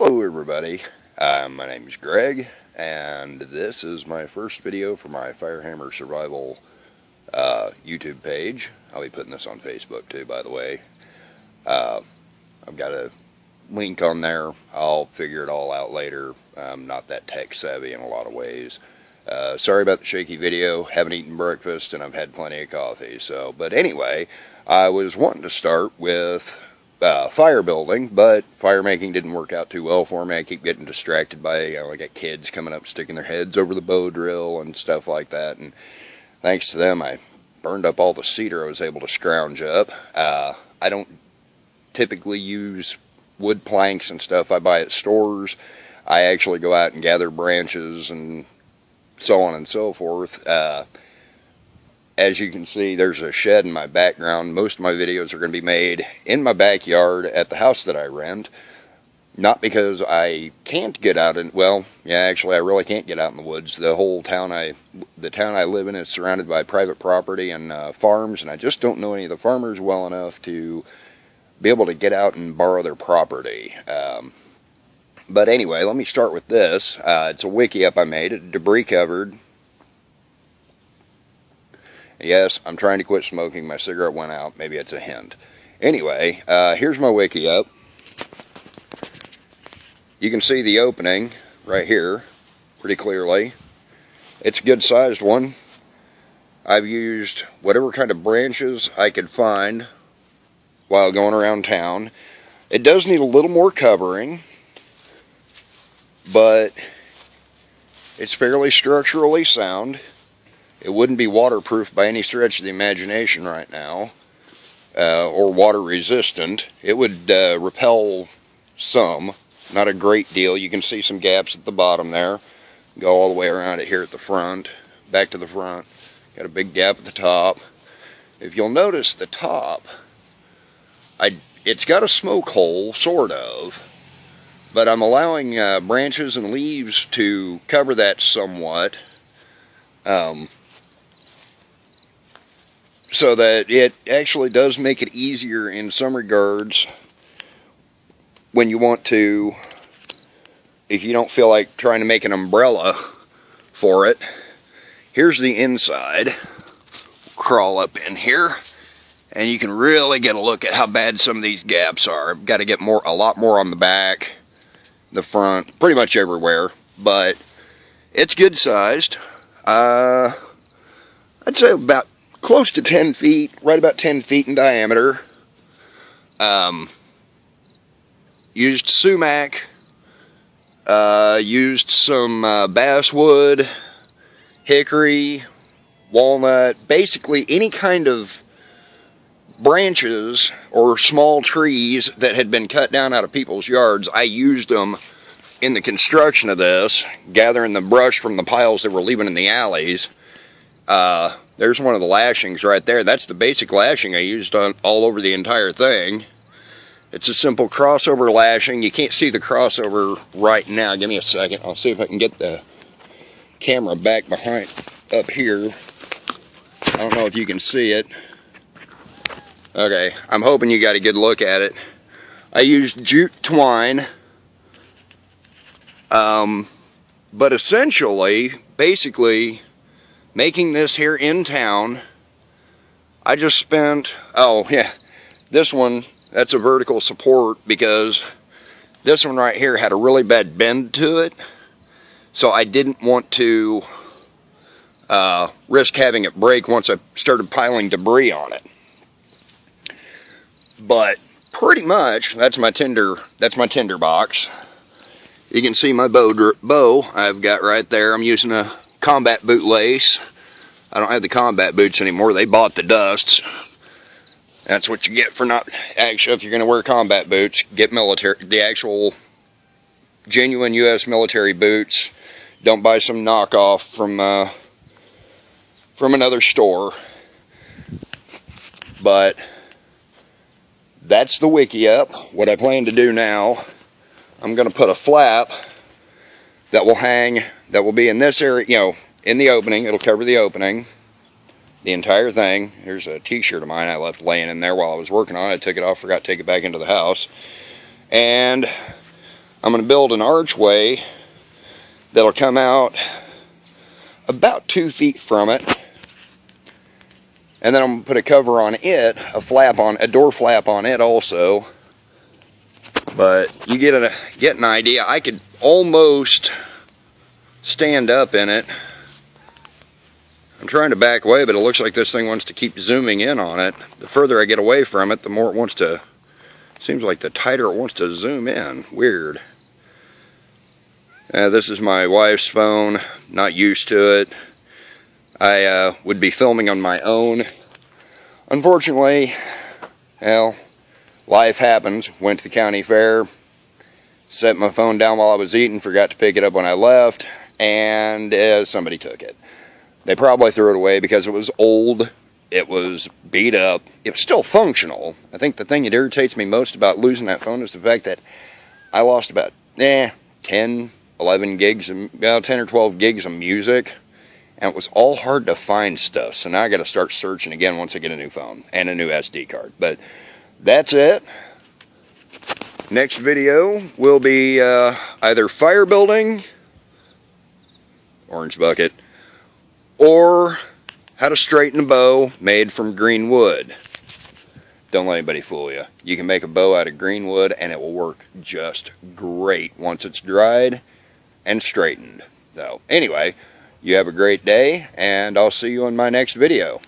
Hello everybody, my name is Greg, and this is my first video for my Firehammer Survival YouTube page. I'll be putting this on Facebook too, by the way. I've got a link on there. I'll figure it all out later. I'm not that tech savvy in a lot of ways. Sorry about the shaky video. Haven't eaten breakfast and I've had plenty of coffee. But anyway, I was wanting to start with fire building, but fire making didn't work out too well for me. I keep getting distracted by, I got kids coming up sticking their heads over the bow drill and stuff like that, and thanks to them I burned up all the cedar I was able to scrounge up. I don't typically use wood planks and stuff I buy at stores. I actually go out and gather branches and so on and so forth. As you can see, there's a shed in my background. Most of my videos are going to be made in my backyard at the house that I rent. Not because I can't get out in, well, yeah, actually I really can't get out in the woods. The whole town the town I live in is surrounded by private property and farms, and I just don't know any of the farmers well enough to be able to get out and borrow their property. But anyway, let me start with this. It's a Wikiup I made, a debris covered. Yes, I'm trying to quit smoking. My cigarette went out. Maybe it's a hint. Anyway, here's my Wikiup. You can see the opening right here pretty clearly. It's a good sized one. I've used whatever kind of branches I could find while going around town. It does need a little more covering, but it's fairly structurally sound. It wouldn't be waterproof by any stretch of the imagination right now, or water resistant. It would repel some, not a great deal. You can see some gaps at the bottom there. Go all the way around it here at the front, back to the front. Got a big gap at the top. If you'll notice the top, it's got a smoke hole, sort of, but I'm allowing branches and leaves to cover that somewhat. So that it actually does make it easier in some regards when you want to, if you don't feel like trying to make an umbrella for it. Here's the inside. Crawl up in here and you can really get a look at how bad some of these gaps are. I've got to get a lot more on the back, the front, pretty much everywhere, but it's good sized. I'd say about close to 10 feet, right about 10 feet in diameter. Used sumac, used some basswood, hickory, walnut, basically any kind of branches or small trees that had been cut down out of people's yards. I used them in the construction of this, gathering the brush from the piles that were leaving in the alleys. There's one of the lashings right there. That's the basic lashing I used on all over the entire thing. It's a simple crossover lashing. You can't see the crossover right now. Give me a second. I'll see if I can get the camera back behind up here. I don't know if you can see it. Okay, I'm hoping you got a good look at it. I used jute twine. But essentially, basically, making this here in town, I just spent, oh yeah, this one, that's a vertical support because this one right here had a really bad bend to it. So I didn't want to risk having it break once I started piling debris on it. But pretty much, that's my tinder box. You can see my bow I've got right there. I'm using a combat boot lace. I don't have the combat boots anymore. They bought the dusts. That's what you get for not, actually, if you're going to wear combat boots, get the actual genuine U.S. military boots. Don't buy some knockoff from another store. But that's the Wikiup. What I plan to do now, I'm going to put a flap that will hang, that will be in this area, in the opening. It'll cover the opening, the entire thing. Here's a t-shirt of mine I left laying in there while I was working on it. I took it off, forgot to take it back into the house. And I'm going to build an archway that'll come out about 2 feet from it, and then I'm going to put a cover on it, a door flap on it also. But you get an idea. I could almost stand up in it. I'm trying to back away, but it looks like this thing wants to keep zooming in on it. The further I get away from it, the more it wants to, seems like the tighter it wants to zoom in. Weird. This is my wife's phone, not used to it. I would be filming on my own. Unfortunately, well, life happens. Went to the county fair, set my phone down while I was eating, forgot to pick it up when I left, and somebody took it. They probably threw it away because it was old, it was beat up, it was still functional. I think the thing that irritates me most about losing that phone is the fact that I lost about 10, 11 gigs, about 10 or 12 gigs of music, and it was all hard to find stuff. So now I got to start searching again once I get a new phone and a new SD card. But that's it. Next video will be either fire building, orange bucket, or how to straighten a bow made from green wood. Don't let anybody fool you. You can make a bow out of green wood and it will work just great once it's dried and straightened. So anyway, you have a great day, and I'll see you in my next video.